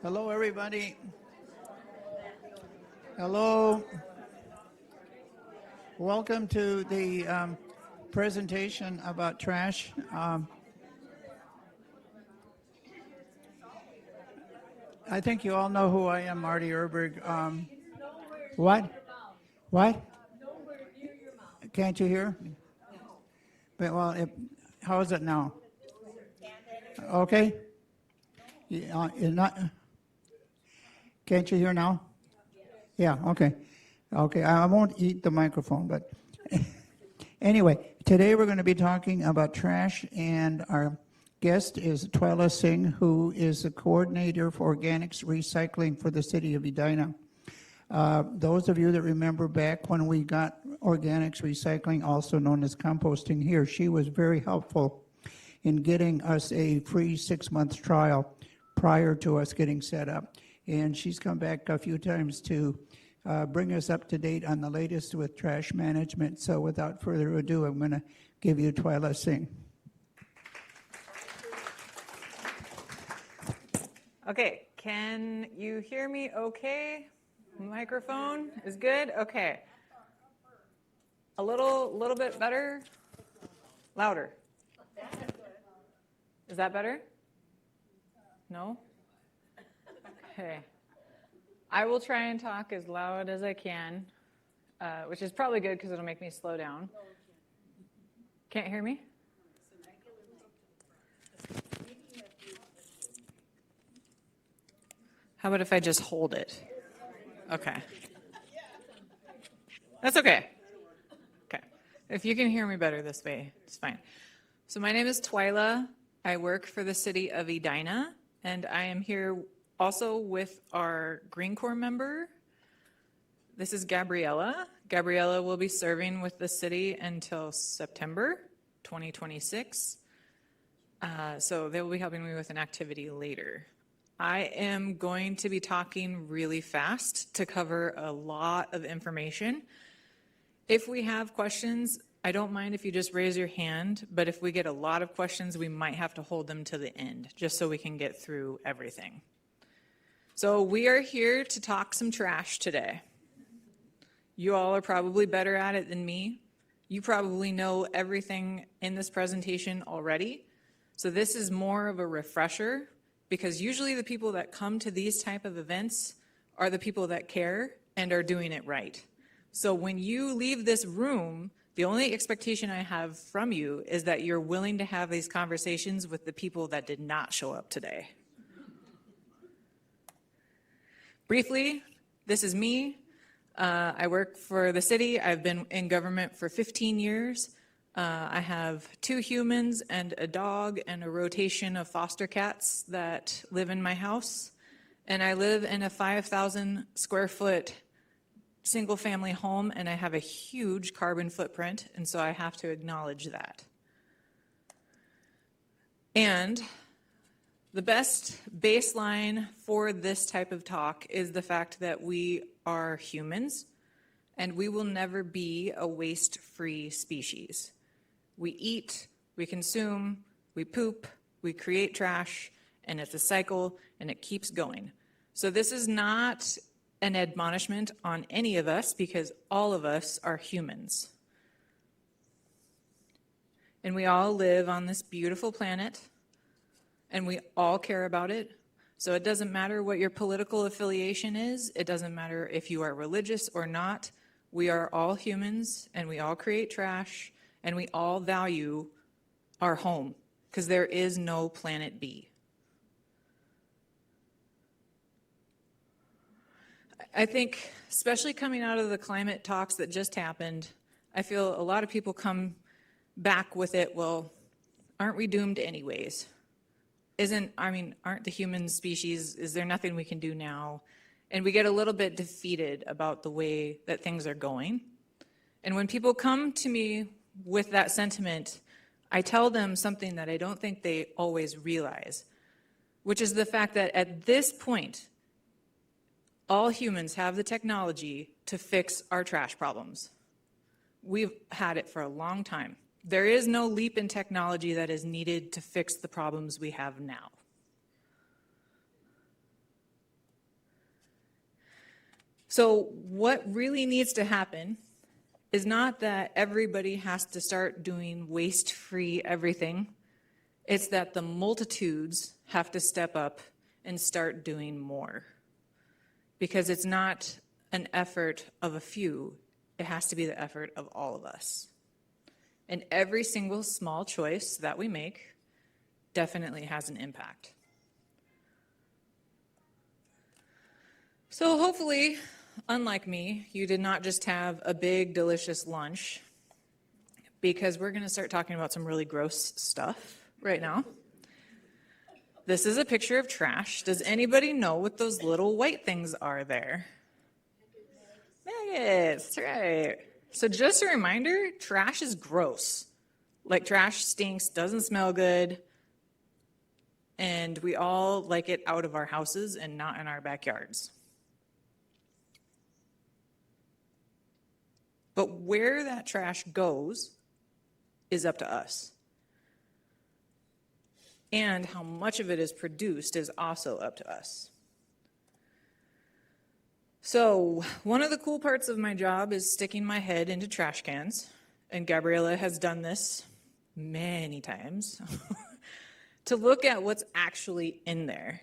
Hello, everybody. Hello. Welcome to the presentation about trash. I think you all know who I am, Marty Erberg. What? What? Can't you hear? But, well, how is it now? Okay. You're not. Can't you hear now? Yeah. Okay. Okay. I won't eat the microphone, but anyway, today we're going to be talking about trash, and our guest is Twyla Singh, who is the coordinator for organics recycling for the city of Edina. Those of you that remember back when we got organics recycling, also known as composting here, she was very helpful in getting us a free 6-month trial prior to us getting set up. And she's come back a few times to bring us up to date on the latest with trash management. So without further ado, I'm going to give you Twyla Singh. Okay, can you hear me okay? Microphone is good? Okay. A little bit better? Louder. Is that better? No? Okay. I will try and talk as loud as I can, which is probably good because it'll make me slow down. Can't hear me? How about if I just hold it? Okay. That's okay. Okay. If you can hear me better this way, it's fine. So my name is Twyla. I work for the city of Edina, and I am here also with our Green Corps member. This is Gabriella. Gabriella will be serving with the city until September 2026. So they will be helping me with an activity later. I am going to be talking really fast to cover a lot of information. If we have questions, I don't mind if you just raise your hand, but if we get a lot of questions, we might have to hold them to the end, just so we can get through everything. So we are here to talk some trash today. You all are probably better at it than me. You probably know everything in this presentation already. So this is more of a refresher, because usually the people that come to these type of events are the people that care and are doing it right. So when you leave this room, the only expectation I have from you is that you're willing to have these conversations with the people that did not show up today. Briefly, this is me. I work for the city. I've been in government for 15 years. I have 2 humans and a dog and a rotation of foster cats that live in my house. And I live in a 5,000 square foot single family home, and I have a huge carbon footprint, and so I have to acknowledge that. And the best baseline for this type of talk is the fact that we are humans, and we will never be a waste-free species. We eat, we consume, we poop, we create trash, and it's a cycle, and it keeps going. So this is not an admonishment on any of us, because all of us are humans. And we all live on this beautiful planet, and we all care about it. So it doesn't matter what your political affiliation is. It doesn't matter if you are religious or not. We are all humans, and we all create trash, and we all value our home, because there is no planet B. I think, especially coming out of the climate talks that just happened, I feel a lot of people come back with it, well, aren't we doomed anyways? Aren't the human species, is there nothing we can do now? And we get a little bit defeated about the way that things are going. And when people come to me with that sentiment, I tell them something that I don't think they always realize, which is the fact that at this point, all humans have the technology to fix our trash problems. We've had it for a long time. There is no leap in technology that is needed to fix the problems we have now. So what really needs to happen is not that everybody has to start doing waste-free everything. It's that the multitudes have to step up and start doing more. Because it's not an effort of a few, it has to be the effort of all of us. And every single small choice that we make definitely has an impact. So hopefully, unlike me, you did not just have a big, delicious lunch, because we're going to start talking about some really gross stuff right now. This is a picture of trash. Does anybody know what those little white things are there? Maggots, right. So just a reminder, trash is gross. Like, trash stinks, doesn't smell good, and we all like it out of our houses and not in our backyards. But where that trash goes is up to us. And how much of it is produced is also up to us. So one of the cool parts of my job is sticking my head into trash cans. And Gabriela has done this many times to look at what's actually in there.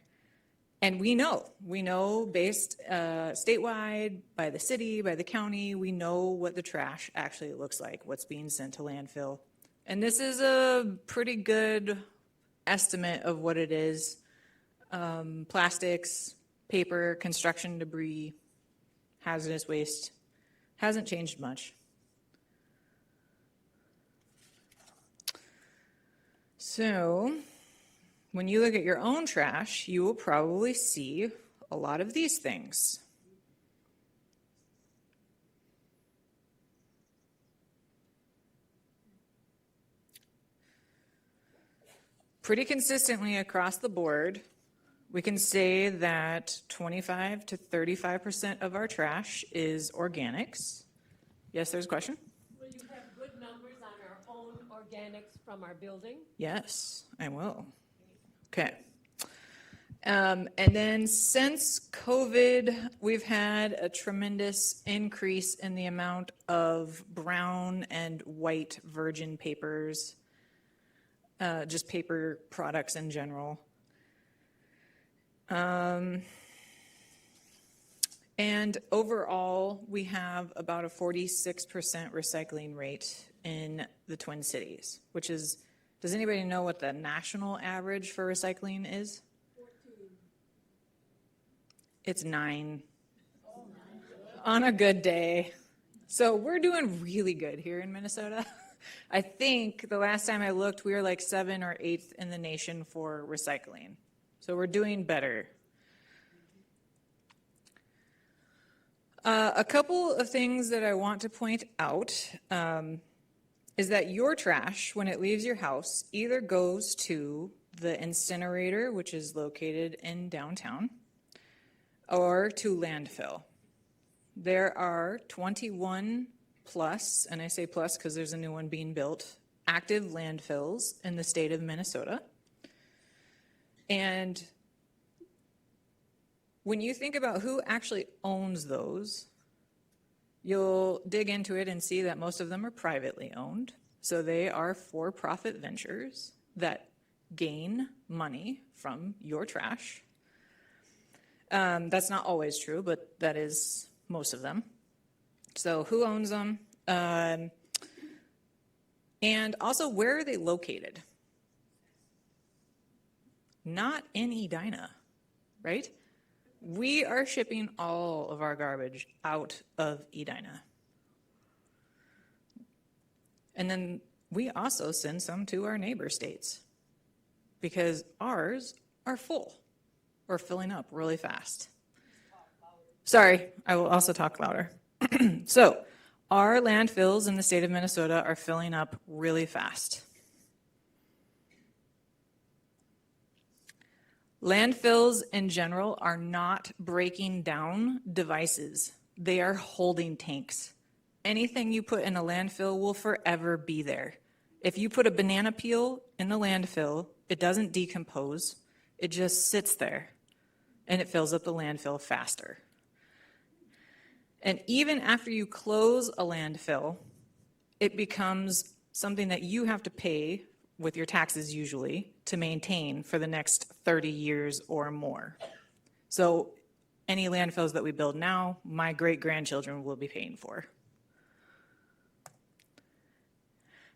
And we know based statewide, by the city, by the county, we know what the trash actually looks like, what's being sent to landfill. And this is a pretty good estimate of what it is. Plastics, paper, construction debris, hazardous waste, hasn't changed much. So, when you look at your own trash, you will probably see a lot of these things. Pretty consistently across the board, we can say that 25 to 35% of our trash is organics. Yes, there's a question? Will you have good numbers on our own organics from our building? Yes, I will. Okay. And then since COVID, we've had a tremendous increase in the amount of brown and white virgin papers, just paper products in general. And overall, we have about a 46% recycling rate in the Twin Cities, which is, does anybody know what the national average for recycling is? 14. It's 9 on a good day. So we're doing really good here in Minnesota. I think the last time I looked, we were like 7th or 8th in the nation for recycling. So we're doing better. A couple of things that I want to point out is that your trash, when it leaves your house, either goes to the incinerator, which is located in downtown, or to landfill. There are 21 plus, and I say plus because there's a new one being built, active landfills in the state of Minnesota. And when you think about who actually owns those, you'll dig into it and see that most of them are privately owned. So they are for-profit ventures that gain money from your trash. That's not always true, but that is most of them. So who owns them? And also, where are they located? Not in Edina, right? We are shipping all of our garbage out of Edina. And then we also send some to our neighbor states because ours are full or filling up really fast. Sorry, I will also talk louder. So, our landfills in the state of Minnesota are filling up really fast. Landfills in general are not breaking down devices. They are holding tanks. Anything you put in a landfill will forever be there. If you put a banana peel in the landfill, it doesn't decompose. It just sits there, and it fills up the landfill faster. And even after you close a landfill, it becomes something that you have to pay with your taxes usually to maintain for the next 30 years or more. So any landfills that we build now, my great-grandchildren will be paying for.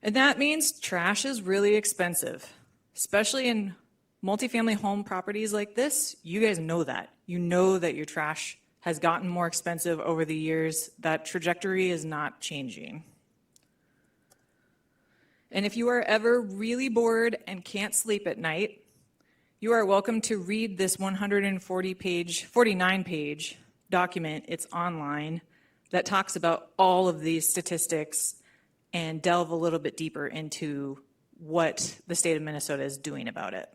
And that means trash is really expensive, especially in multifamily home properties like this. You guys know that. You know that your trash has gotten more expensive over the years. That trajectory is not changing. And if you are ever really bored and can't sleep at night, you are welcome to read this 49-page document. It's online that talks about all of these statistics and delve a little bit deeper into what the state of Minnesota is doing about it.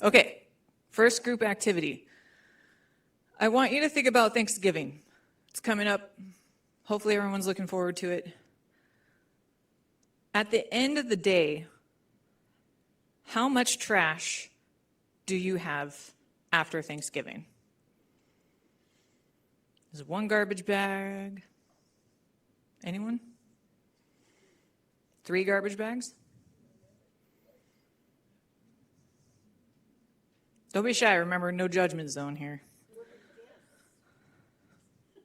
Okay, first group activity. I want you to think about Thanksgiving. It's coming up. Hopefully everyone's looking forward to it. At the end of the day, how much trash do you have after Thanksgiving? Is it one garbage bag? Anyone? 3 garbage bags? Don't be shy. Remember, no judgment zone here.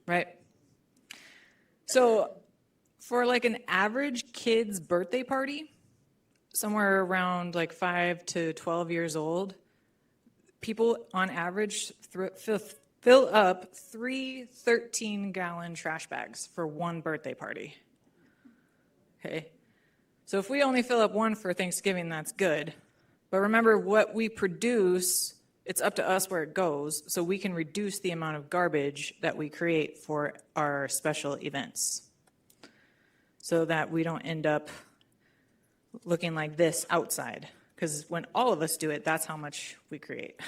Right? So for like an average kid's birthday party, somewhere around like 5 to 12 years old, people on average fill up 3 13-gallon trash bags for one birthday party. Okay? So if we only fill up one for Thanksgiving, that's good. But remember, what we produce, it's up to us where it goes, so we can reduce the amount of garbage that we create for our special events, so that we don't end up looking like this outside. Because when all of us do it, that's how much we create.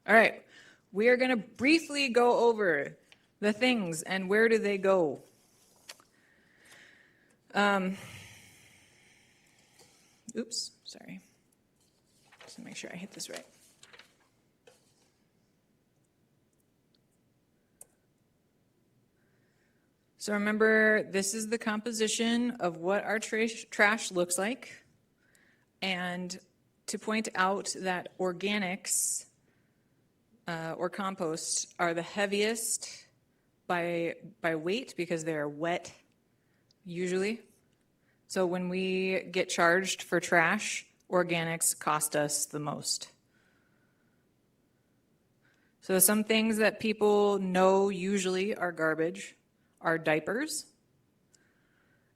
All right, we are going to briefly go over the things and where do they go. Oops, sorry. Just to make sure I hit this right. So remember, this is the composition of what our trash looks like. And to point out that organics or compost are the heaviest by weight because they're wet usually. So when we get charged for trash, organics cost us the most. So some things that people know usually are garbage are diapers.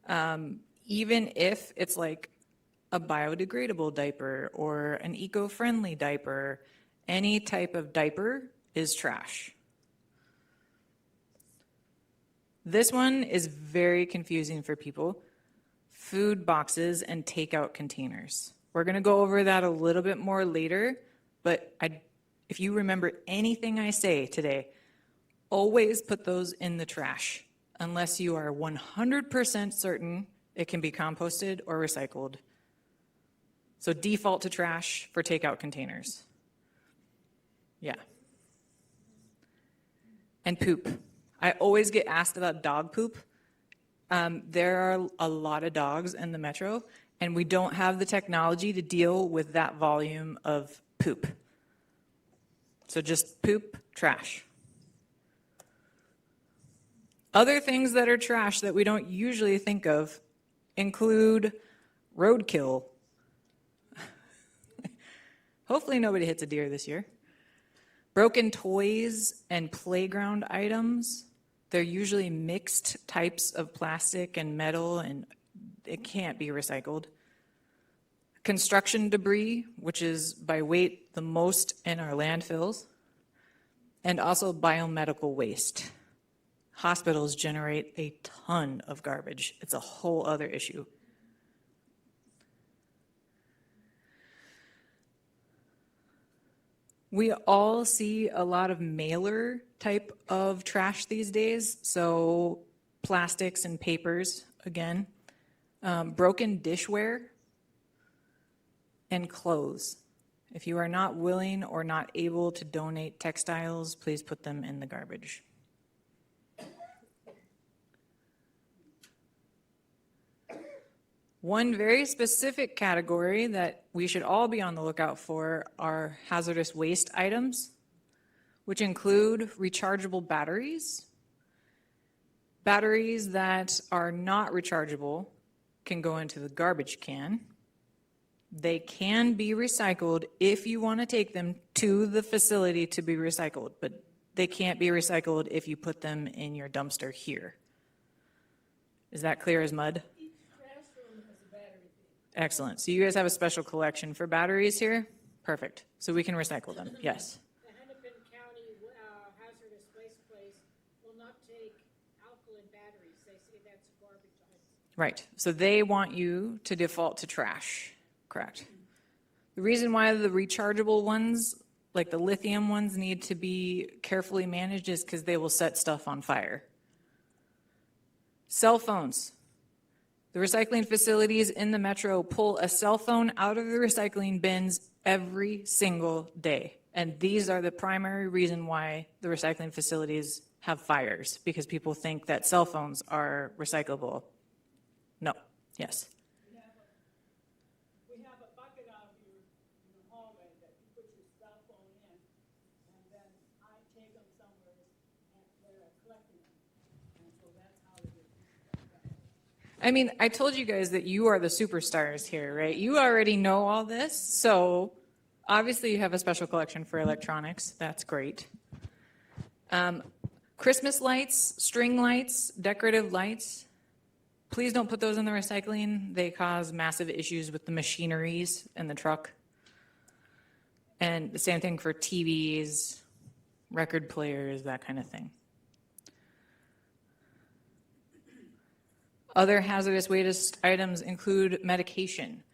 Even if it's like a biodegradable diaper or an eco-friendly diaper, any type of diaper is trash. This one is very confusing for people. Food boxes and takeout containers. We're going to go over that a little bit more later, but if you remember anything I say today, always put those in the trash unless you are 100% certain it can be composted or recycled. So default to trash for takeout containers. Yeah. And poop. I always get asked about dog poop. There are a lot of dogs in the metro, and we don't have the technology to deal with that volume of poop. So just poop, trash. Other things that are trash that we don't usually think of include roadkill. Hopefully nobody hits a deer this year. Broken toys and playground items. They're usually mixed types of plastic and metal, and it can't be recycled. Construction debris, which is by weight the most in our landfills, and also biomedical waste. Hospitals generate a ton of garbage. It's a whole other issue. We all see a lot of mailer type of trash these days, so plastics and papers, again, broken dishware, and clothes. If you are not willing or not able to donate textiles, please put them in the garbage. One very specific category that we should all be on the lookout for are hazardous waste items, which include rechargeable batteries. Batteries that are not rechargeable can go into the garbage can. They can be recycled if you want to take them to the facility to be recycled, but they can't be recycled if you put them in your dumpster here. Is that clear as mud? Excellent. So you guys have a special collection for batteries here? Perfect. So we can recycle them. Yes. The Hennepin County hazardous waste place will not take alkaline batteries. They say that's garbage items. Right. So they want you to default to trash. Correct. The reason why the rechargeable ones, like the lithium ones, need to be carefully managed is because they will set stuff on fire. Cell phones. The recycling facilities in the metro pull a cell phone out of the recycling bins every single day. And these are the primary reason why the recycling facilities have fires, because people think that cell phones are recyclable. No. Yes. We have a bucket out here in the hallway that you put your cell phone in, and then I take them somewhere and they're collecting them. And so that's how it is. I mean, I told you guys that you are the superstars here, right? You already know all this. So obviously you have a special collection for electronics. That's great. Christmas lights, string lights, decorative lights. Please don't put those in the recycling. They cause massive issues with the machineries in the truck. And the same thing for TVs, record players, that kind of thing. Other hazardous waste items include medication.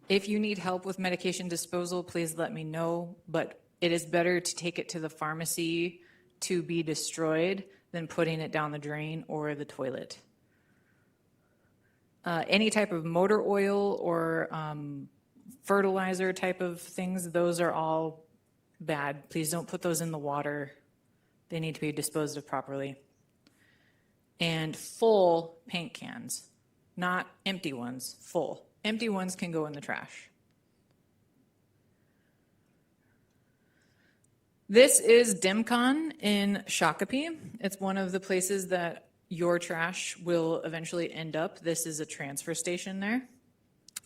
If you need help with medication disposal, please let me know, but it is better to take it to the pharmacy to be destroyed than putting it down the drain or the toilet. Any type of motor oil or fertilizer type of things, those are all bad. Please don't put those in the water. They need to be disposed of properly. And full paint cans, not empty ones, full. Empty ones can go in the trash. This is DEMCON in Shakopee. It's one of the places that your trash will eventually end up. This is a transfer station there.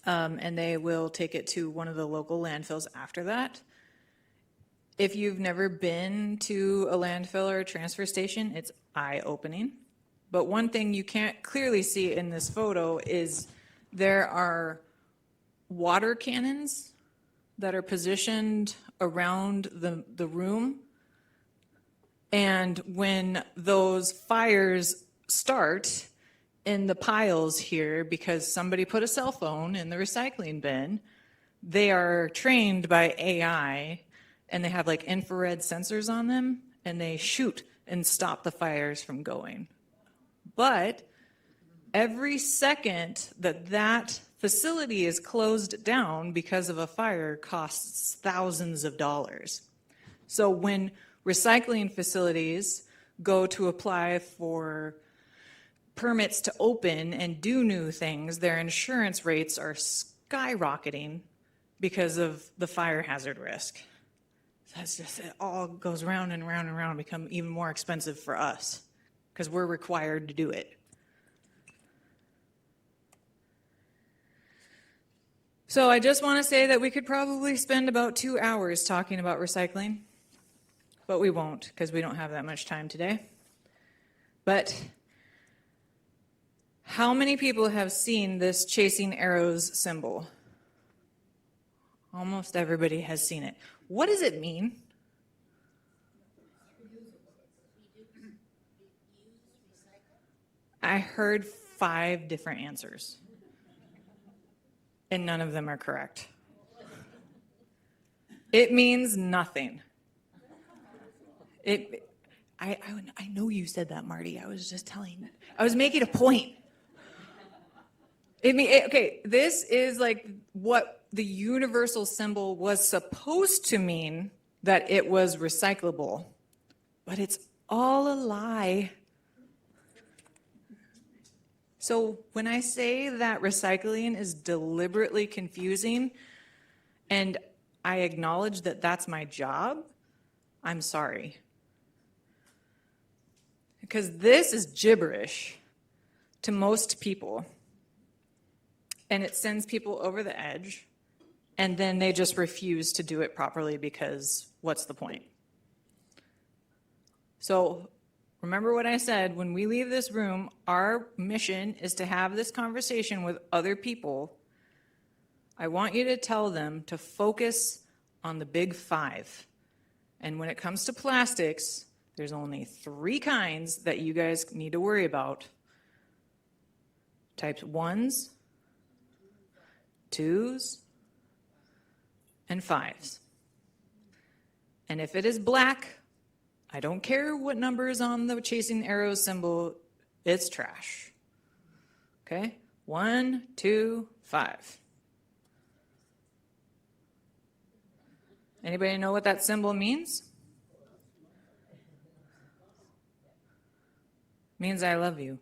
And they will take it to one of the local landfills after that. If you've never been to a landfill or a transfer station, it's eye-opening. But one thing you can't clearly see in this photo is there are water cannons that are positioned around the room. And when those fires start in the piles here because somebody put a cell phone in the recycling bin, they are trained by AI and they have like infrared sensors on them and they shoot and stop the fires from going. But every second that that facility is closed down because of a fire costs thousands of dollars. So when recycling facilities go to apply for permits to open and do new things, their insurance rates are skyrocketing because of the fire hazard risk. That's just, it all goes round and round and round, become even more expensive for us because we're required to do it. So I just want to say that we could probably spend about 2 hours talking about recycling, but we won't because we don't have that much time today. But how many people have seen this chasing arrows symbol? Almost everybody has seen it. What does it mean? I heard 5 different answers, and none of them are correct. It means nothing. I know you said that, Marty. I was just telling. I was making a point. Okay, this is like what the universal symbol was supposed to mean that it was recyclable, but it's all a lie. So when I say that recycling is deliberately confusing, and I acknowledge that that's my job, I'm sorry. Because this is gibberish to most people. And it sends people over the edge, and then they just refuse to do it properly because what's the point? So remember what I said, when we leave this room, our mission is to have this conversation with other people. I want you to tell them to focus on the big five. And when it comes to plastics, there's only 3 kinds that you guys need to worry about. Types 1s, 2s, and 5s. And if it is black, I don't care what number is on the chasing arrows symbol, it's trash. Okay? 1, 2, 5. Anybody know what that symbol means? Means I love you.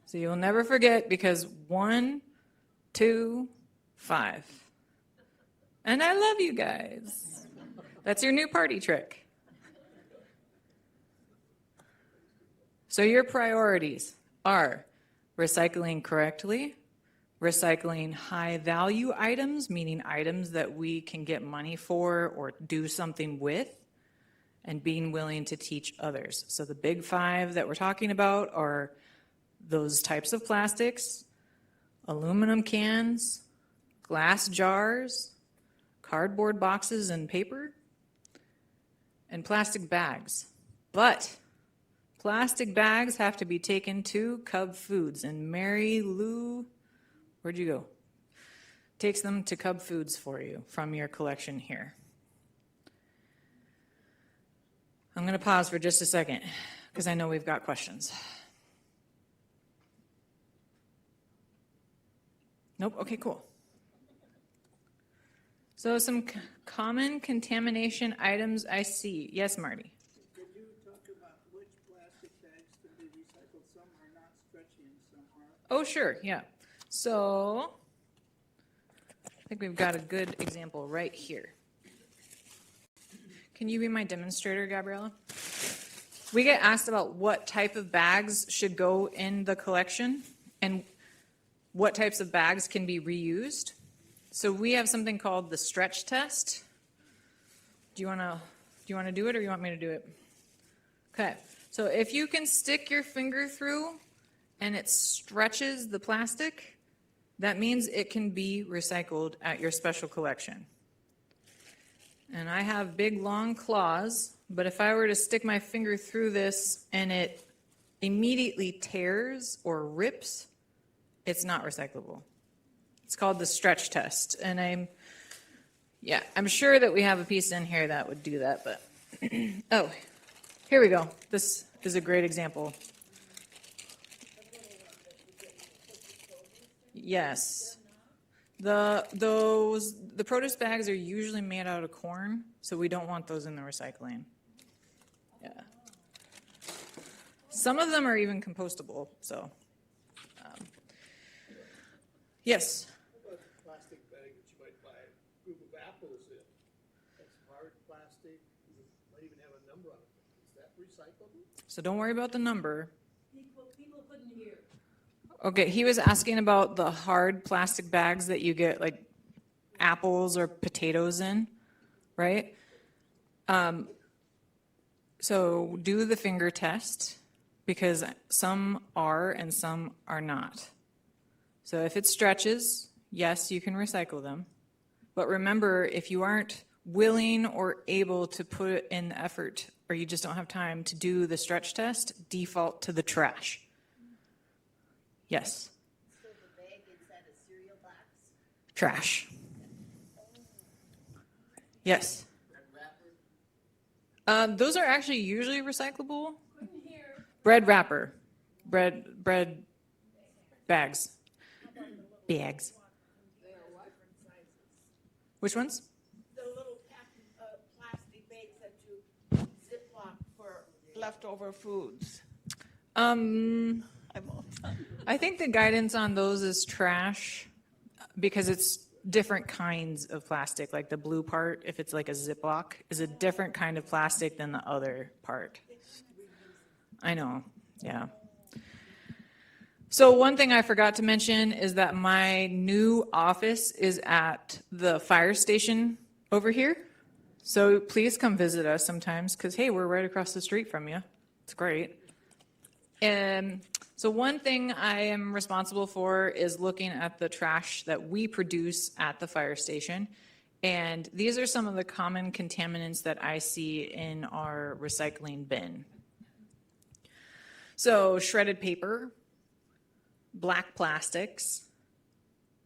So you'll never forget, because 1, 2, 5. And I love you guys. That's your new party trick. So your priorities are recycling correctly, recycling high value items, meaning items that we can get money for or do something with, and being willing to teach others. So the big 5 that we're talking about are those types of plastics: aluminum cans, glass jars, cardboard boxes and paper, and plastic bags. But plastic bags have to be taken to Cub Foods, and Mary Lou, where'd you go? Takes them to Cub Foods for you from your collection here. I'm going to pause for just a second because I know we've got questions. Nope, okay, cool. So some common contamination items I see. Yes, Marty? Could you talk about which plastic bags can be recycled? Some are not stretchy and some are. Oh, sure, yeah. So I think we've got a good example right here. Can you be my demonstrator, Gabriella? We get asked about what type of bags should go in the collection and what types of bags can be reused. So we have something called the stretch test. Do you want to do it, or you want me to do it? Okay. So if you can stick your finger through and it stretches the plastic, that means it can be recycled at your special collection. And I have big long claws, but if I were to stick my finger through this and it immediately tears or rips, it's not recyclable. It's called the stretch test. And I'm sure that we have a piece in here that would do that, but oh, here we go. This is a great example. Yes. The produce bags are usually made out of corn, so we don't want those in the recycling. Yeah. Some of them are even compostable, so. Yes. What about the plastic bag that you might buy a group of apples in? That's hard plastic, it might even have a number on it. Is that recyclable? So don't worry about the number. People couldn't hear. Okay, he was asking about the hard plastic bags that you get like apples or potatoes in, right? So do the finger test, because some are and some are not. So if it stretches, yes, you can recycle them. But remember, if you aren't willing or able to put in the effort, or you just don't have time to do the stretch test, default to the trash. Yes? So the bag inside a cereal box? Trash. Yes? Those are actually usually recyclable. Bread wrapper. Bread bags. Bags. Which ones? The little plastic bags that you ziplock for leftover foods. Um, I'm all done. I think the guidance on those is trash because it's different kinds of plastic. Like the blue part, if it's like a Ziploc, is a different kind of plastic than the other part. I know, yeah. So one thing I forgot to mention is that my new office is at the fire station over here. So please come visit us sometimes because, hey, we're right across the street from you. It's great. So one thing I am responsible for is looking at the trash that we produce at the fire station. And these are some of the common contaminants that I see in our recycling bin. So shredded paper, black plastics,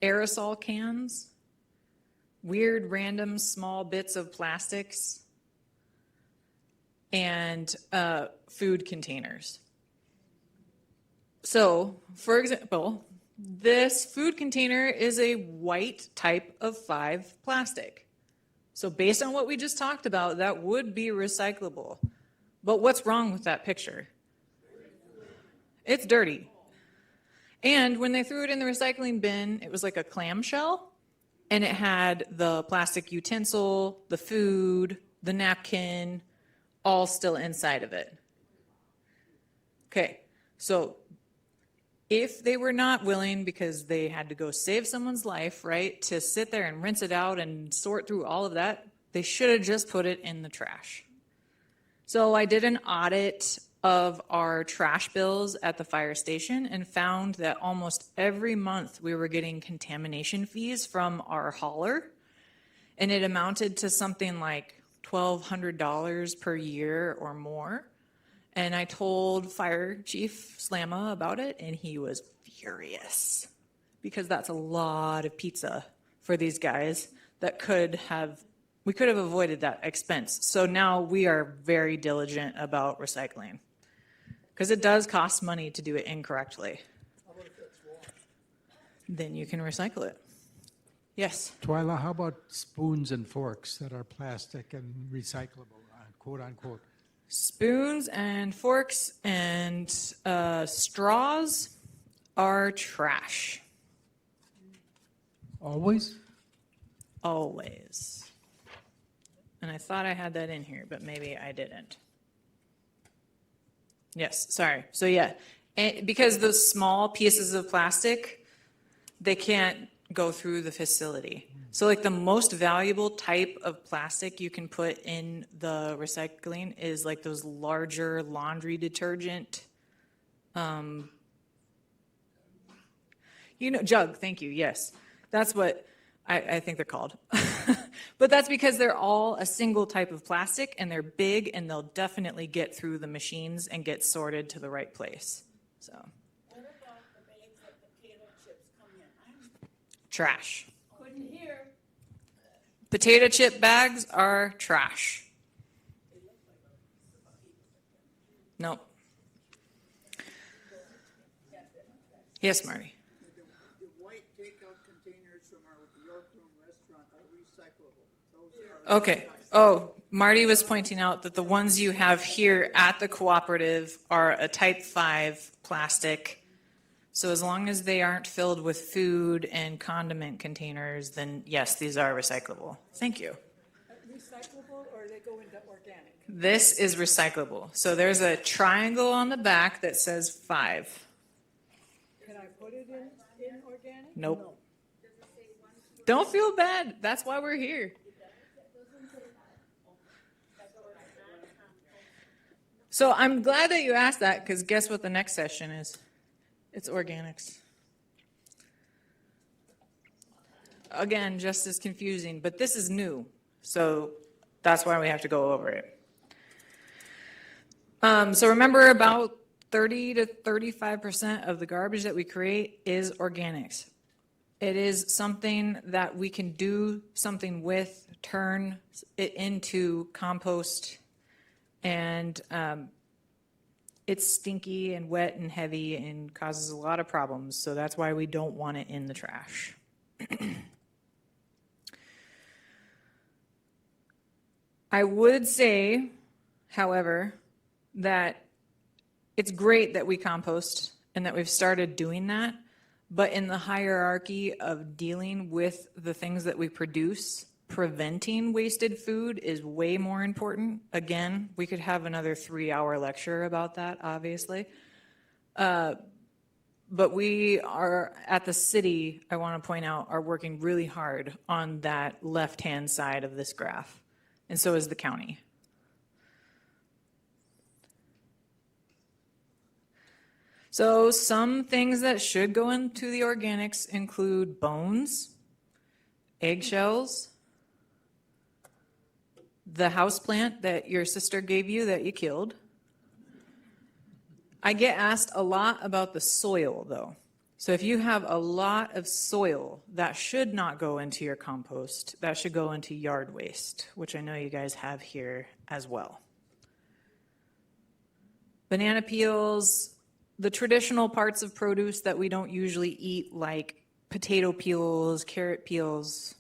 aerosol cans, weird random small bits of plastics, and food containers. So, for example, this food container is a white type of 5 plastic. So based on what we just talked about, that would be recyclable. But what's wrong with that picture? It's dirty. And when they threw it in the recycling bin, it was like a clamshell, and it had the plastic utensil, the food, the napkin, all still inside of it. Okay, so if they were not willing, because they had to go save someone's life, right, to sit there and rinse it out and sort through all of that, they should have just put it in the trash. So I did an audit of our trash bills at the fire station and found that almost every month we were getting contamination fees from our hauler, and it amounted to something like $1,200 per year or more. And I told Fire Chief Slamma about it, and he was furious because that's a lot of pizza for these guys that we could have avoided that expense. So now we are very diligent about recycling because it does cost money to do it incorrectly. How about if that's wrong? Then you can recycle it. Yes. Twyla, how about spoons and forks that are plastic and recyclable, quote unquote? Spoons and forks and straws are trash. Always? Always. And I thought I had that in here, but maybe I didn't. Yes, sorry. So yeah, because those small pieces of plastic, they can't go through the facility. So like the most valuable type of plastic you can put in the recycling is like those larger laundry detergent, jug, thank you, yes. That's what I think they're called. But that's because they're all a single type of plastic and they're big and they'll definitely get through the machines and get sorted to the right place, so. What about the bags that potato chips come in? Trash. Couldn't hear. Potato chip bags are trash. Nope. Yes, Marty. The white takeout containers from our Yorkroom restaurant are recyclable. Those are. Okay. Oh, Marty was pointing out that the ones you have here at the cooperative are a type 5 plastic. So as long as they aren't filled with food and condiment containers, then yes, these are recyclable. Thank you. Recyclable or they go into organic? This is recyclable. So there's a triangle on the back that says 5. Can I put it in organic? Nope. Don't feel bad. That's why we're here. So I'm glad that you asked that because guess what the next session is? It's organics. Again, just as confusing, but this is new. So that's why we have to go over it. So remember, about 30 to 35% of the garbage that we create is organics. It is something that we can do something with, turn it into compost, and it's stinky and wet and heavy and causes a lot of problems. So that's why we don't want it in the trash. I would say, however, that it's great that we compost and that we've started doing that, but in the hierarchy of dealing with the things that we produce, preventing wasted food is way more important. Again, we could have another 3-hour lecture about that, obviously. But we are, at the city, I want to point out, are working really hard on that left-hand side of this graph, and so is the county. So some things that should go into the organics include bones, eggshells, the houseplant that your sister gave you that you killed. I get asked a lot about the soil, though. So if you have a lot of soil, that should not go into your compost. That should go into yard waste, which I know you guys have here as well. Banana peels, the traditional parts of produce that we don't usually eat, like potato peels, carrot peels,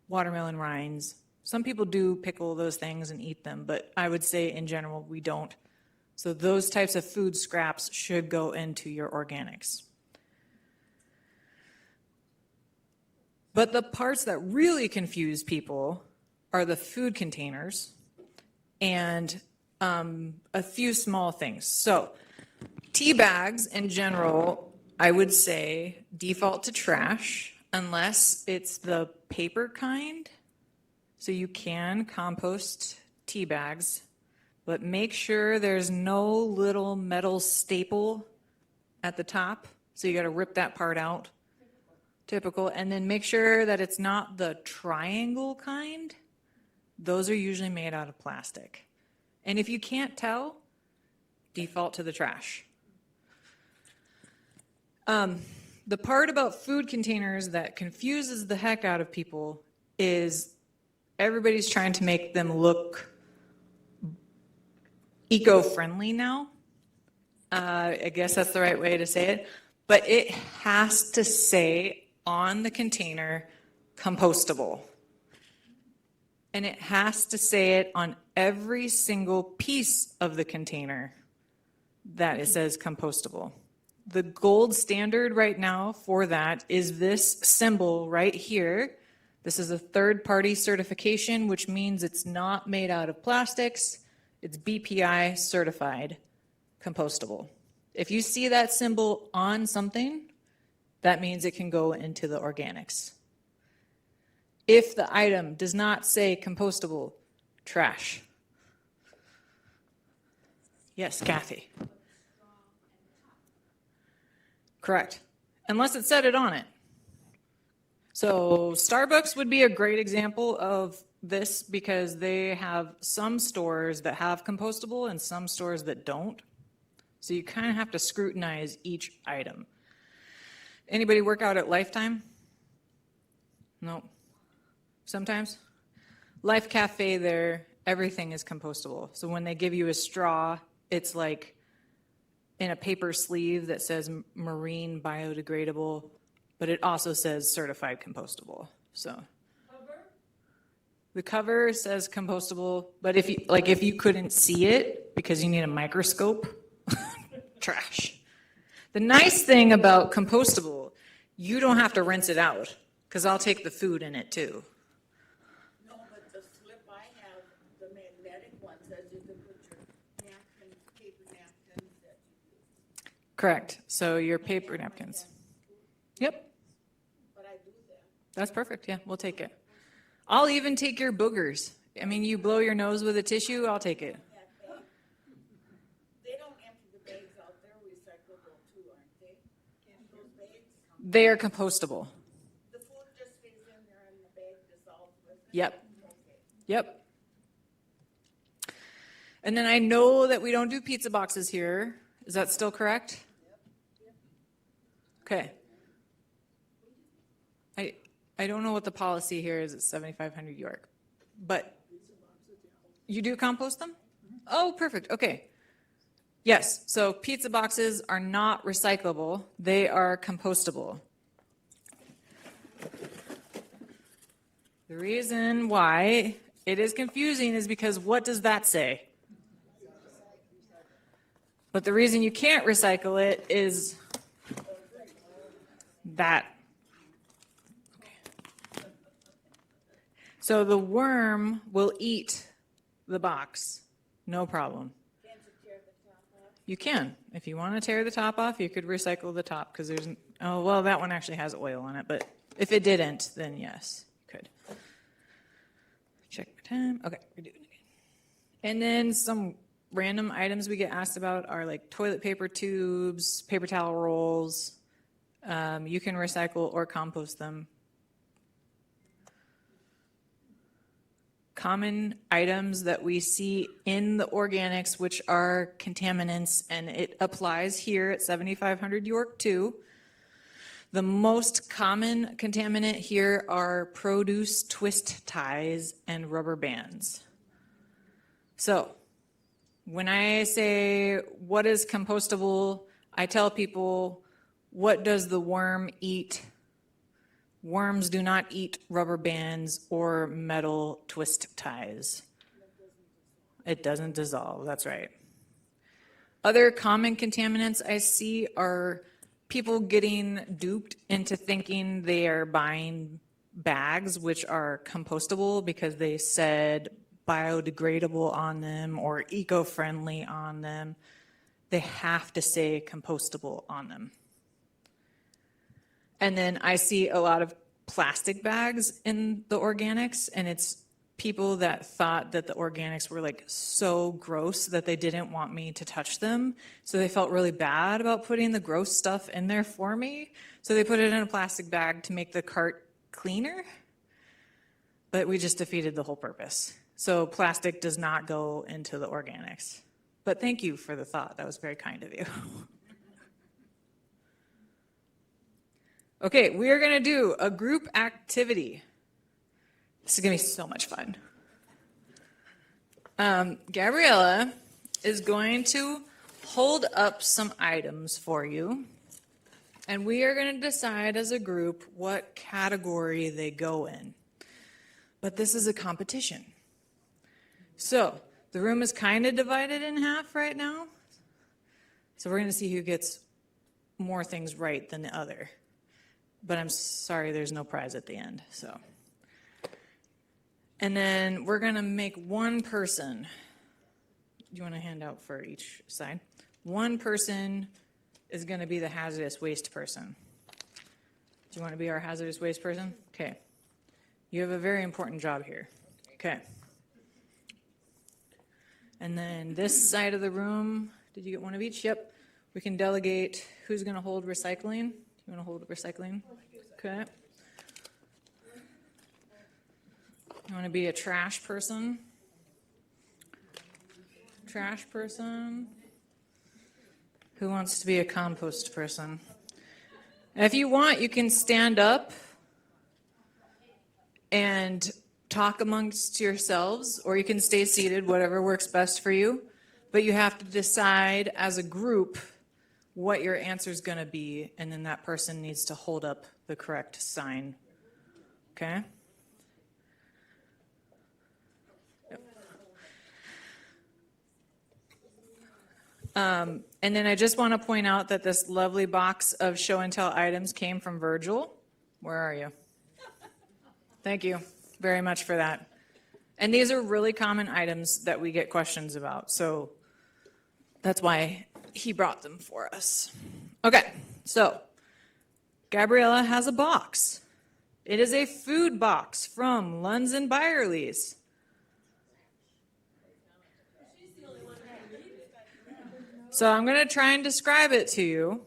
watermelon rinds. Some people do pickle those things and eat them, but I would say in general we don't. So those types of food scraps should go into your organics. But the parts that really confuse people are the food containers and a few small things. So tea bags in general, I would say default to trash unless it's the paper kind. So you can compost tea bags, but make sure there's no little metal staple at the top. So you got to rip that part out. Typical. And then make sure that it's not the triangle kind. Those are usually made out of plastic. And if you can't tell, default to the trash. The part about food containers that confuses the heck out of people is everybody's trying to make them look eco-friendly now. I guess that's the right way to say it. But it has to say on the container, compostable. And it has to say it on every single piece of the container that it says compostable. The gold standard right now for that is this symbol right here. This is a third-party certification, which means it's not made out of plastics. It's BPI certified compostable. If you see that symbol on something, that means it can go into the organics. If the item does not say compostable, trash. Yes, Kathy. Correct. Unless it said it on it. So Starbucks would be a great example of this because they have some stores that have compostable and some stores that don't. So you kind of have to scrutinize each item. Anybody work out at Lifetime? No. Sometimes? Life Cafe there, everything is compostable. So when they give you a straw, it's like in a paper sleeve that says marine biodegradable, but it also says certified compostable. So the cover says compostable, but if you couldn't see it because you need a microscope, trash. The nice thing about compostable, you don't have to rinse it out because I'll take the food in it too. No, but the slip I have, the magnetic one says you can put your napkins, paper napkins that you use. Correct. So your paper napkins. Yep. But I do that. That's perfect. Yeah, we'll take it. I'll even take your boogers. I mean, you blow your nose with a tissue, I'll take it. That bag. They don't empty the bags out, they're recyclable too, aren't they? Those bags, They are compostable. the food just stays in there and the bag dissolves with it? Yep. Okay. Yep. And then I know that we don't do pizza boxes here. Is that still correct? Okay. I don't know what the policy here is at 7500 York, but you do compost them? Oh, perfect. Okay. Yes. So pizza boxes are not recyclable. They are compostable. The reason why it is confusing is because what does that say? But the reason you can't recycle it is that. Okay. So the worm will eat the box, no problem. Can't you tear the top off? You can. If you want to tear the top off, you could recycle the top because there's, oh, well, that one actually has oil on it, but if it didn't, then yes, you could. Check my time. Okay, we're doing it again. And then some random items we get asked about are like toilet paper tubes, paper towel rolls. You can recycle or compost them. Common items that we see in the organics, which are contaminants, and it applies here at 7500 York too. The most common contaminant here are produce twist ties and rubber bands. So when I say what is compostable, I tell people, what does the worm eat? Worms do not eat rubber bands or metal twist ties. It doesn't dissolve, that's right. Other common contaminants I see are people getting duped into thinking they are buying bags which are compostable because they said biodegradable on them or eco-friendly on them. They have to say compostable on them. And then I see a lot of plastic bags in the organics, and it's people that thought that the organics were like so gross that they didn't want me to touch them. So they felt really bad about putting the gross stuff in there for me. So they put it in a plastic bag to make the cart cleaner. But we just defeated the whole purpose. So plastic does not go into the organics. But thank you for the thought. That was very kind of you. Okay, we are going to do a group activity. This is going to be so much fun. Gabriella is going to hold up some items for you, and we are going to decide as a group what category they go in. But this is a competition. So the room is kind of divided in half right now. So we're going to see who gets more things right than the other. But I'm sorry, there's no prize at the end, so. And then we're gonna make one person, do you want a handout for each side? One person is gonna be the hazardous waste person. Do you wanna be our hazardous waste person? Okay. You have a very important job here. Okay. And then this side of the room, did you get one of each? Yep. We can delegate who's gonna hold recycling. You want to hold recycling? Okay. You want to be a trash person? Trash person? Who wants to be a compost person? And if you want, you can stand up and talk amongst yourselves, or you can stay seated, whatever works best for you. But you have to decide as a group what your answer is going to be, and then that person needs to hold up the correct sign. Okay? And then I just want to point out that this lovely box of show and tell items came from Virgil. Where are you? Thank you very much for that. And these are really common items that we get questions about, so that's why he brought them for us. Okay, so Gabriella has a box. It is a food box from Lunds and Byerly's. So I'm going to try and describe it to you.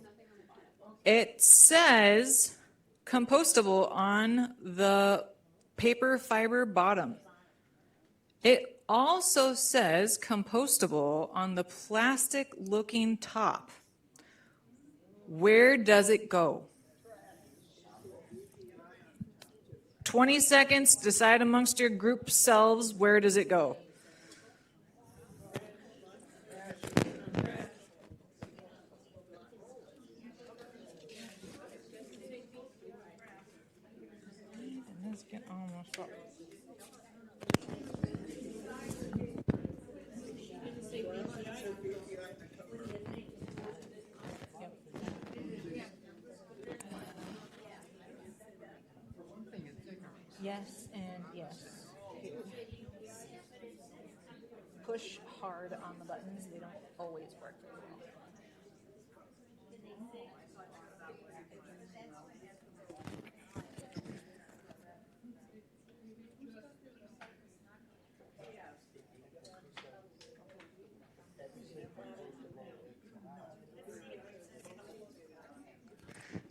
It says compostable on the paper fiber bottom. It also says compostable on the plastic looking top. Where does it go? 20 seconds, decide amongst your group selves, where does it go? Let's get almost up. Yes, and yes. Push hard on the buttons. They don't always work very well.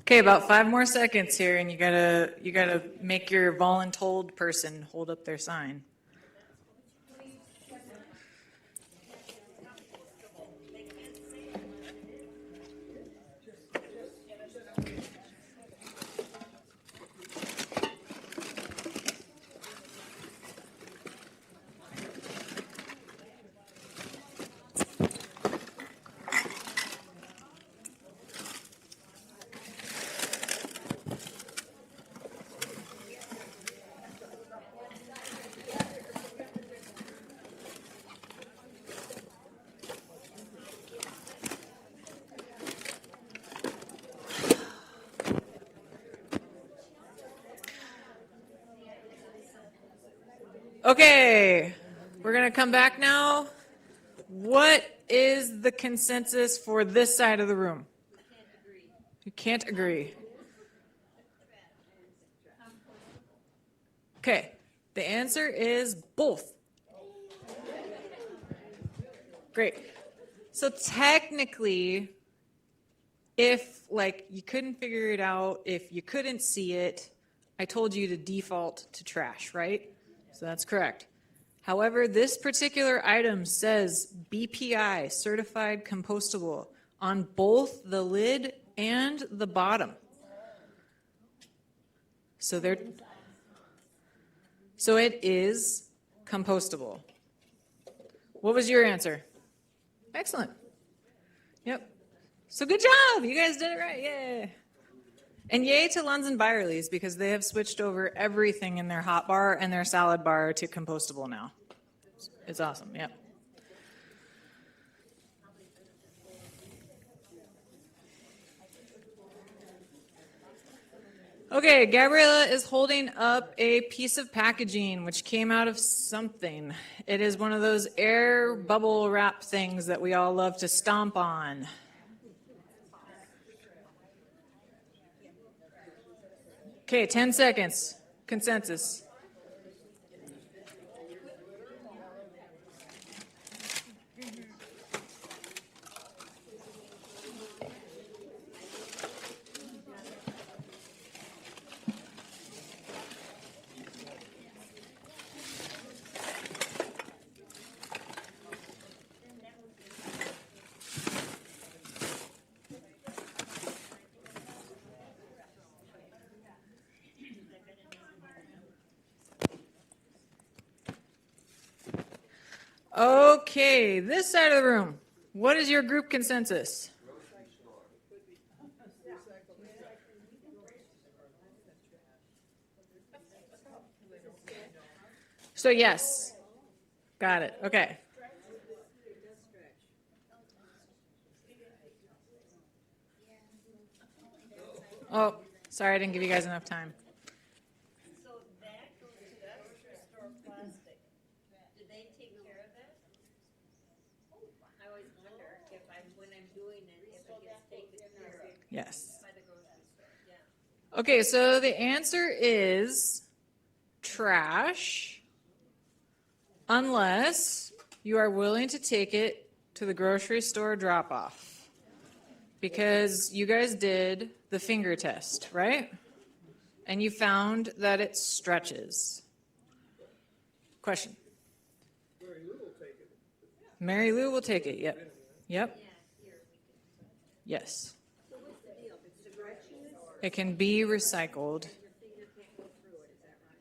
Okay, about 5 more seconds here, and you gotta make your voluntold person hold up their sign. Okay, we're gonna come back now. What is the consensus for this side of the room? You can't agree. Okay, the answer is both. Great. So technically, if like you couldn't figure it out, if you couldn't see it, I told you to default to trash, right? So that's correct. However, this particular item says BPI, certified compostable, on both the lid and the bottom. So it is compostable. What was your answer? Excellent. Yep. So good job. You guys did it right. Yay. And yay to Lunds and Byerly's because they have switched over everything in their hot bar and their salad bar to compostable now. It's awesome. Yep. Okay, Gabriella is holding up a piece of packaging which came out of something. It is one of those air bubble wrap things that we all love to stomp on. Okay, 10 seconds. Consensus. Okay, this side of the room. What is your group consensus? So yes. Got it. Okay. Oh, sorry, I didn't give you guys enough time. So that goes to the grocery store plastic. Do they take care of it? I always wonder if when I'm doing it, if it gets taken care of Yes. by the grocery store, yeah. Okay, so the answer is trash unless you are willing to take it to the grocery store drop off. Because you guys did the finger test, right? And you found that it stretches. Question. Mary Lou will take it. Mary Lou will take it, yep. Yep. Yes. It can be recycled.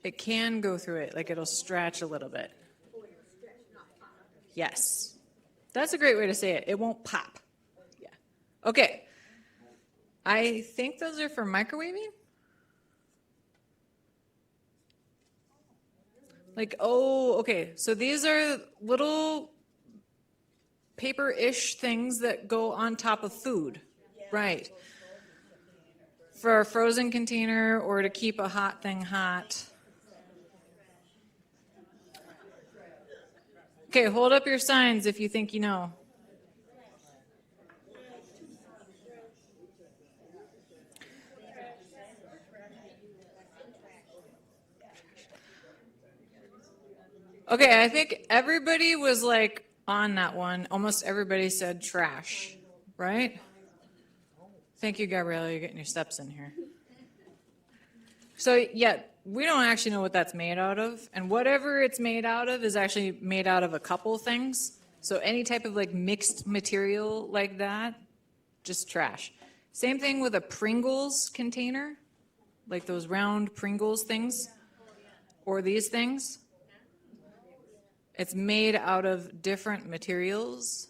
It can go through it, like it'll stretch a little bit. Yes. That's a great way to say it. It won't pop. Yeah. Okay. I think those are for microwaving. Like, oh, okay. So these are little paper-ish things that go on top of food. Right. For a frozen container or to keep a hot thing hot. Okay, hold up your signs if you think you know. Okay, I think everybody was like on that one. Almost everybody said trash, right? Thank you, Gabriella. You're getting your steps in here. So, yeah, we don't actually know what that's made out of. And whatever it's made out of is actually made out of a couple things. So, any type of like mixed material like that, just trash. Same thing with a Pringles container, like those round Pringles things, or these things. It's made out of different materials.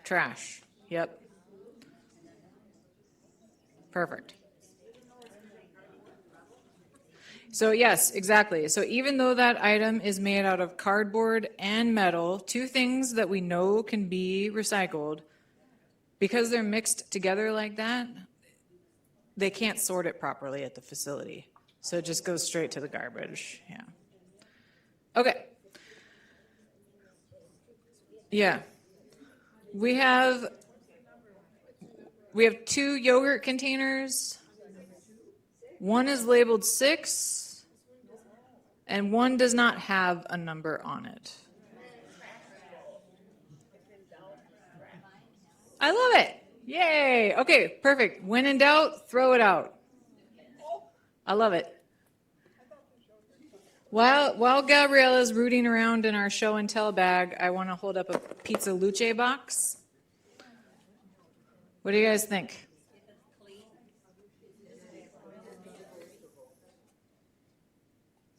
Trash. Yep. Perfect. So yes, exactly. So even though that item is made out of cardboard and metal, two things that we know can be recycled, because they're mixed together like that, they can't sort it properly at the facility. So it just goes straight to the garbage. Yeah. Okay. Yeah. We have 2 yogurt containers. One is labeled 6, and one does not have a number on it. I love it. Yay. Okay, perfect. When in doubt, throw it out. I love it. While Gabriella's rooting around in our show and tell bag, I want to hold up a Pizza Luce box. What do you guys think?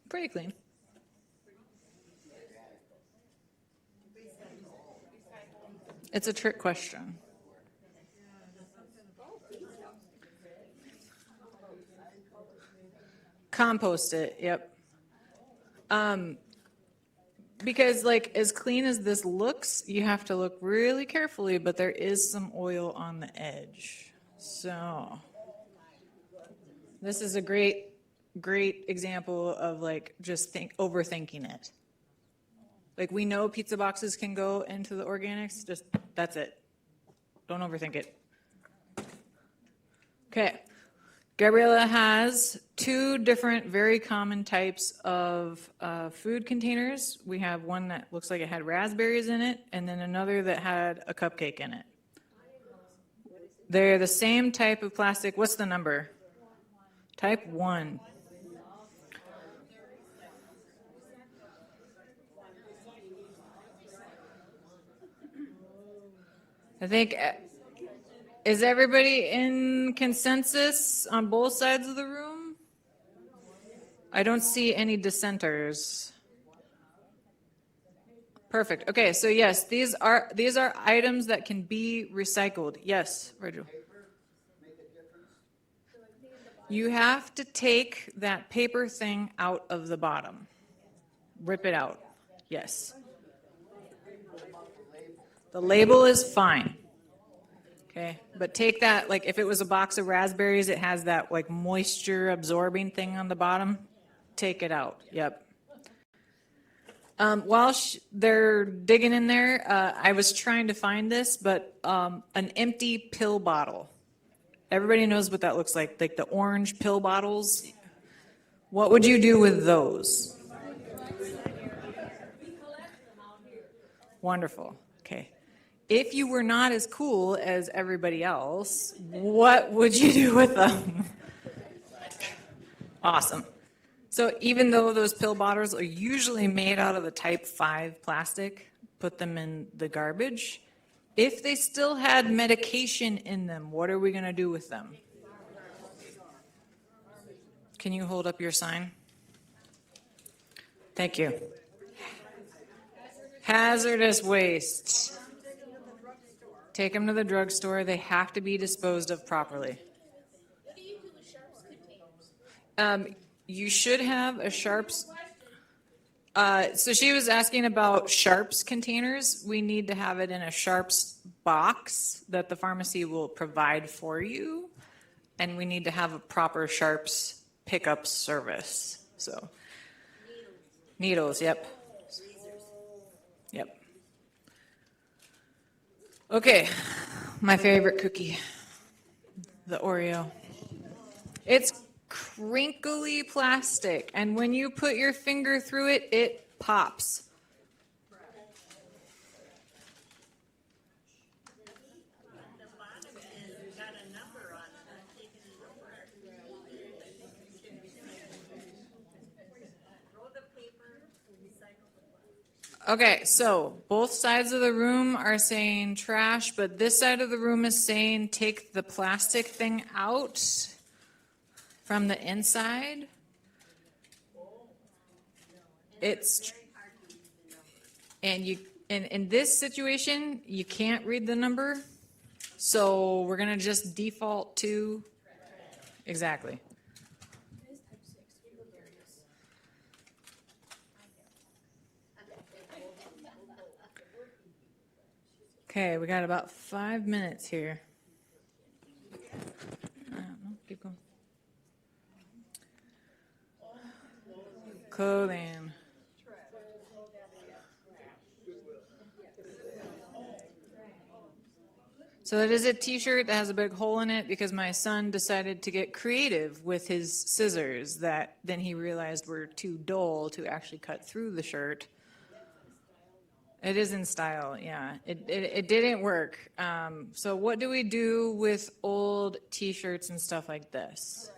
Pretty clean. It's a trick question. Compost it, yep. Because like as clean as this looks, you have to look really carefully, but there is some oil on the edge. So this is a great example of like just overthinking it. Like we know pizza boxes can go into the organics, just that's it. Don't overthink it. Okay. Gabriella has 2 different very common types of food containers. We have one that looks like it had raspberries in it, and then another that had a cupcake in it. They're the same type of plastic. What's the number? Type 1. I think, is everybody in consensus on both sides of the room? I don't see any dissenters. Perfect. Okay, so yes, these are items that can be recycled. Yes, Rachel. You have to take that paper thing out of the bottom. Rip it out. Yes. The label is fine. Okay, but take that, like if it was a box of raspberries, it has that like moisture absorbing thing on the bottom. Take it out. Yep. While they're digging in there, I was trying to find this, but an empty pill bottle. Everybody knows what that looks like the orange pill bottles. What would you do with those? Wonderful. Okay. If you were not as cool as everybody else, what would you do with them? Awesome. So even though those pill bottles are usually made out of the type 5 plastic, put them in the garbage. If they still had medication in them, what are we going to do with them? Can you hold up your sign? Thank you. Hazardous waste. Take them to the drugstore. They have to be disposed of properly. What do you do with Sharps containers? You should have a Sharps. So she was asking about Sharps containers. We need to have it in a Sharps box that the pharmacy will provide for you. And we need to have a proper Sharps pickup service. So needles, yep. Yep. Okay, my favorite cookie, the Oreo. It's crinkly plastic, and when you put your finger through it, it pops. The bottom is got a number on it, I'm taking it apart. Throw the paper, recycle the plastic. Okay, so both sides of the room are saying trash, but this side of the room is saying take the plastic thing out from the inside. It's, and you, in this situation, you can't read the number, so we're gonna just default to, exactly. Okay, we got about 5 minutes here. I don't know, keep going. Clothing. So it is a t-shirt that has a big hole in it because my son decided to get creative with his scissors that then he realized were too dull to actually cut through the shirt. It is in style, yeah. It didn't work. So what do we do with old t-shirts and stuff like this?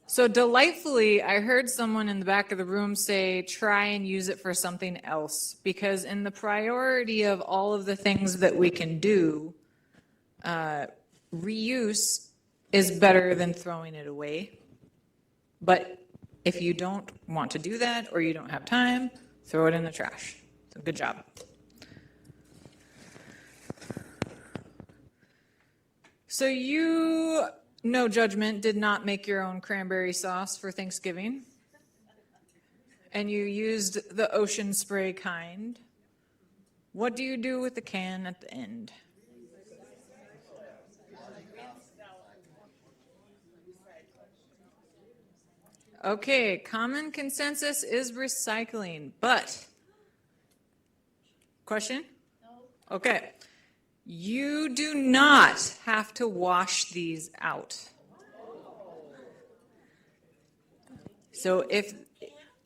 So delightfully, I heard someone in the back of the room say, try and use it for something else. Because in the priority of all of the things that we can do, reuse is better than throwing it away. But if you don't want to do that or you don't have time, throw it in the trash. So good job. So you, no judgment, did not make your own cranberry sauce for Thanksgiving. And you used the ocean spray kind. What do you do with the can at the end? Okay, common consensus is recycling, but, question? Okay, you do not have to wash these out. So if,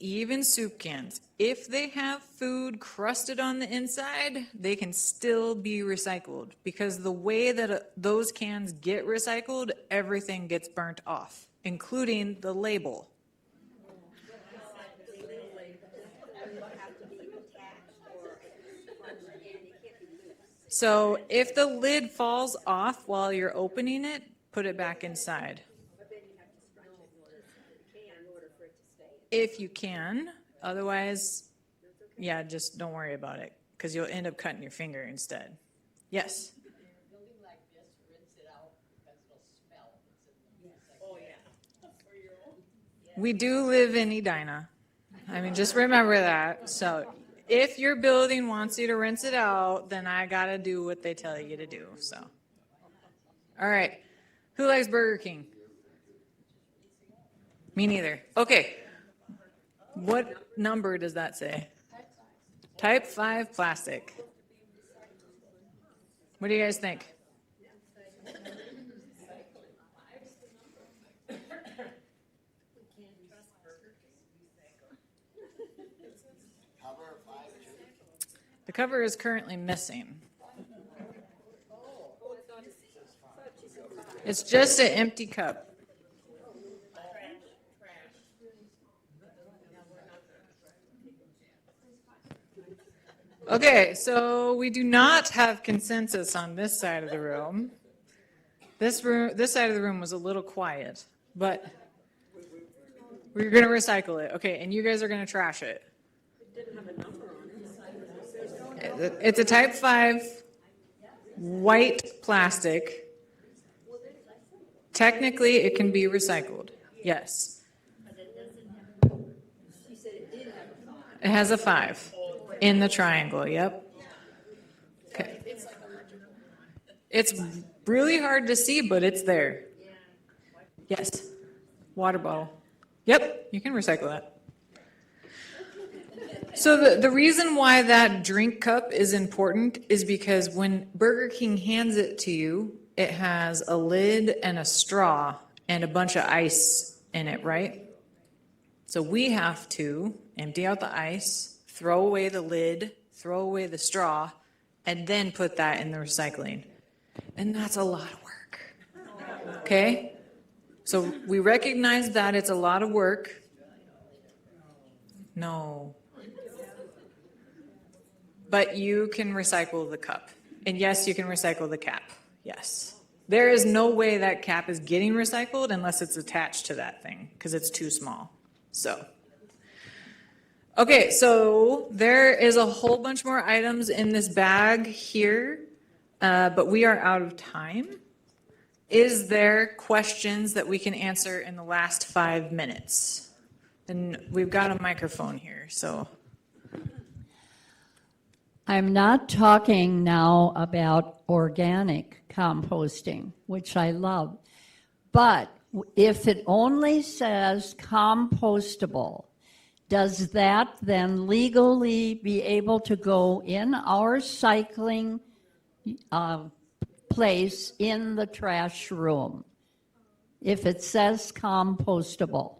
even soup cans, if they have food crusted on the inside, they can still be recycled because the way that those cans get recycled, everything gets burnt off, including the label. So if the lid falls off while you're opening it, put it back inside. If you can, otherwise, yeah, just don't worry about it because you'll end up cutting your finger instead. Yes? Building like this, rinse it out because it'll smell if it's in the. Oh, yeah. For your own. We do live in Edina. I mean, just remember that. So if your building wants you to rinse it out, then I gotta do what they tell you to do, so. All right, who likes Burger King? Me neither. Okay, what number does that say? Type 5 plastic. What do you guys think? The cover is currently missing. It's just an empty cup. Okay, so we do not have consensus on this side of the room. This side of the room was a little quiet, but we're gonna recycle it. Okay, and you guys are gonna trash it. It's a type 5 white plastic. Technically, it can be recycled. Yes. It has a 5 in the triangle. Yep. Okay. It's really hard to see, but it's there. Yes. Water bottle. Yep, you can recycle that. So the reason why that drink cup is important is because when Burger King hands it to you, it has a lid and a straw and a bunch of ice in it, right? So we have to empty out the ice, throw away the lid, throw away the straw, and then put that in the recycling. And that's a lot of work. Okay? So we recognize that it's a lot of work. No. But you can recycle the cup. And yes, you can recycle the cap. Yes. There is no way that cap is getting recycled unless it's attached to that thing because it's too small. So. Okay, so there is a whole bunch more items in this bag here, but we are out of time. Is there questions that we can answer in the last 5 minutes? And we've got a microphone here, so. I'm not talking now about organic composting, which I love, but if it only says compostable, does that then legally be able to go in our cycling place in the trash room? If it says compostable.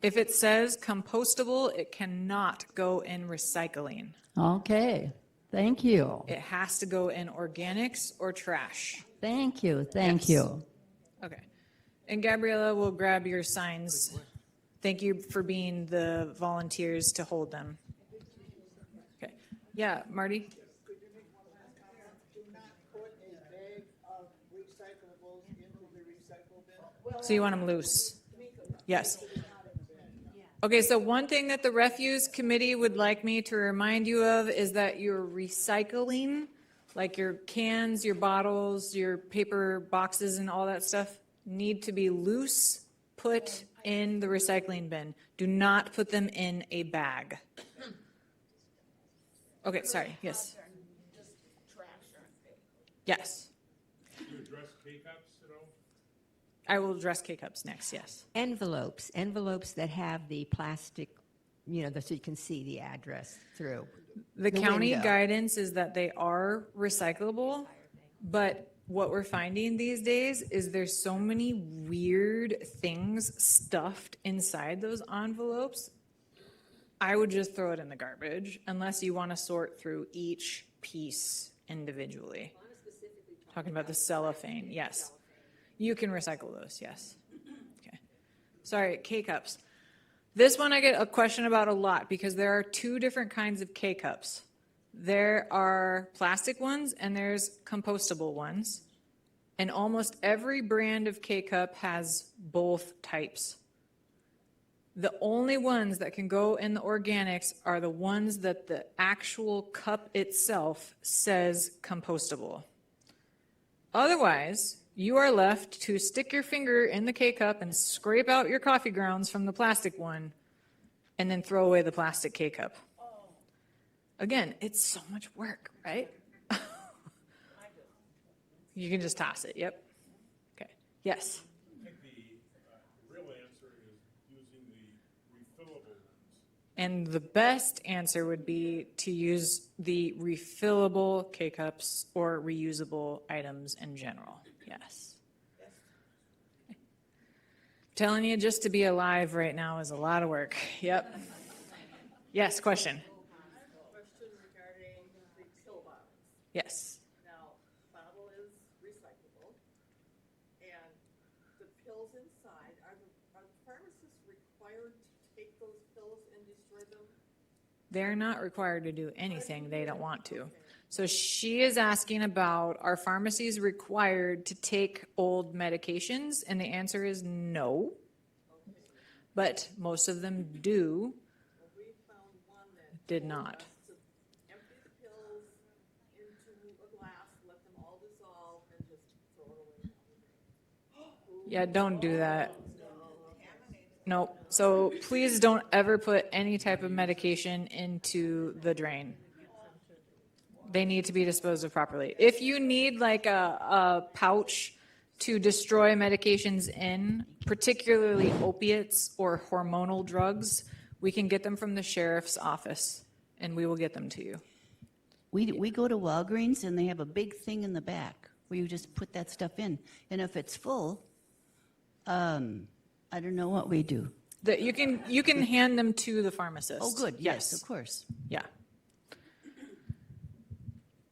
If it says compostable, it cannot go in recycling. Okay, thank you. It has to go in organics or trash. Thank you, thank Yes. you. Okay. And Gabriella will grab your signs. Thank you for being the volunteers to hold them. Okay. Yeah, Marty? Do not put a bag of recyclables into the recycle bin. So you want them loose? Yes. Okay, so one thing that the refuse committee would like me to remind you of is that your recycling, like your cans, your bottles, your paper boxes and all that stuff, need to be loose, put in the recycling bin. Do not put them in a bag. Okay, sorry, yes. Yes. Do you address K-cups at all? I will address K-cups next, yes. Envelopes that have the plastic, so you can see the address through. The county window. guidance is that they are recyclable, but what we're finding these days is there's so many weird things stuffed inside those envelopes. I would just throw it in the garbage unless you want to sort through each piece individually. Talking about the cellophane, yes. You can recycle those, yes. Okay. Sorry, K-cups. This one I get a question about a lot because there are two different kinds of K-cups. There are plastic ones and there's compostable ones. And almost every brand of K-cup has both types. The only ones that can go in the organics are the ones that the actual cup itself says compostable. Otherwise, you are left to stick your finger in the K-cup and scrape out your coffee grounds from the plastic one and then throw away the plastic K-cup. Again, it's so much work, right? You can just toss it, yep. Okay, yes. I think the real answer is using the refillable ones. And the best answer would be to use the refillable K-cups or reusable items in general, yes. Telling you just to be alive right now is a lot of work, yep. Yes, question? Question regarding the pill bottles. Yes. Now, bottle is recyclable, and the pills inside, are the pharmacists required to take those pills and destroy them? They're not required to do anything they don't want to. So she is asking about, are pharmacies required to take old medications? And the answer is no. But most of them do, We found one that did not. to empty the pills into a glass, let them all dissolve, and just throw it away. Yeah, don't do that. Nope. So please don't ever put any type of medication into the drain. They need to be disposed of properly. If you need like a pouch to destroy medications in, particularly opiates or hormonal drugs, we can get them from the sheriff's office. and we will get them to you. We go to Walgreens and they have a big thing in the back where you just put that stuff in. And if it's full, I don't know what we do. That you can hand them to the pharmacist. Oh, good, yes, of course. Yeah.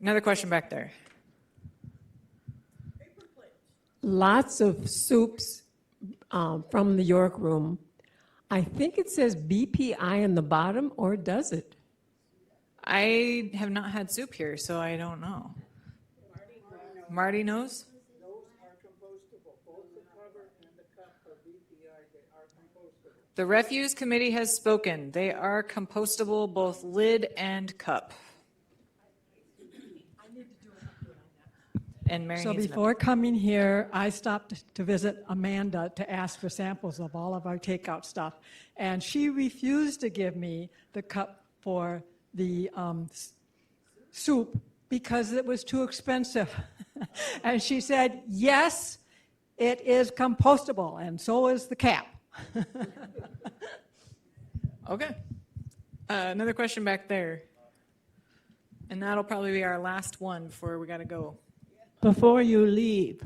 Another question back there. Lots of soups from the York Room. I think it says BPI on the bottom, or does it? I have not had soup here, so I don't know. Marty knows? Those are compostable, both the cover and the cup are BPI, they are compostable. The refuse committee has spoken. They are compostable, both lid and cup. And Mary So needs an before coming here, I stopped to visit Amanda to ask for samples of all of our takeout stuff. And she refused to give me the cup for the soup because it was too expensive. And she said, yes, it is compostable, and so is the cap. Okay. Another question back there. And that'll probably be our last one before we got to go. Before you leave,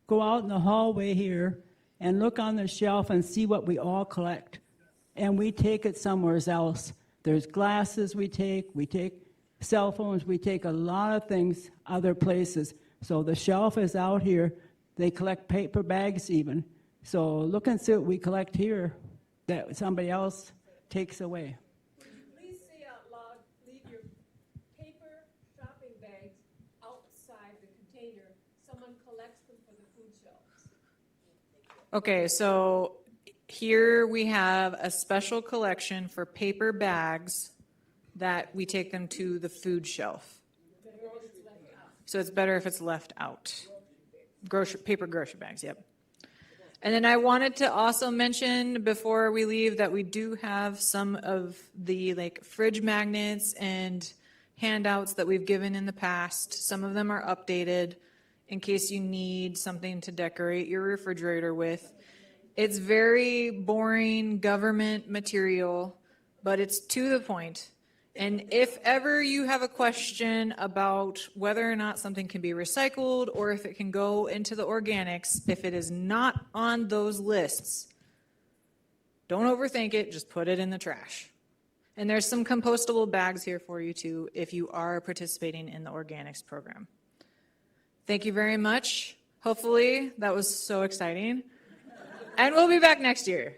go out in the hallway here and look on the shelf and see what we all collect. And we take it somewhere else. There's glasses we take cell phones, we take a lot of things other places. So the shelf is out here. They collect paper bags even. So look and see what we collect here that somebody else takes away. Please say out loud, leave your paper shopping bags outside the container. Someone collects them for the food shelves. Okay, so here we have a special collection for paper bags that we take them to the food shelf. So it's better if it's left out. Paper grocery bags, yep. And then I wanted to also mention before we leave that we do have some of the like fridge magnets and handouts that we've given in the past. Some of them are updated in case you need something to decorate your refrigerator with. It's very boring government material, but it's to the point. And if ever you have a question about whether or not something can be recycled or if it can go into the organics, if it is not on those lists, don't overthink it, just put it in the trash. And there's some compostable bags here for you too if you are participating in the organics program. Thank you very much. Hopefully that was so exciting. And we'll be back next year.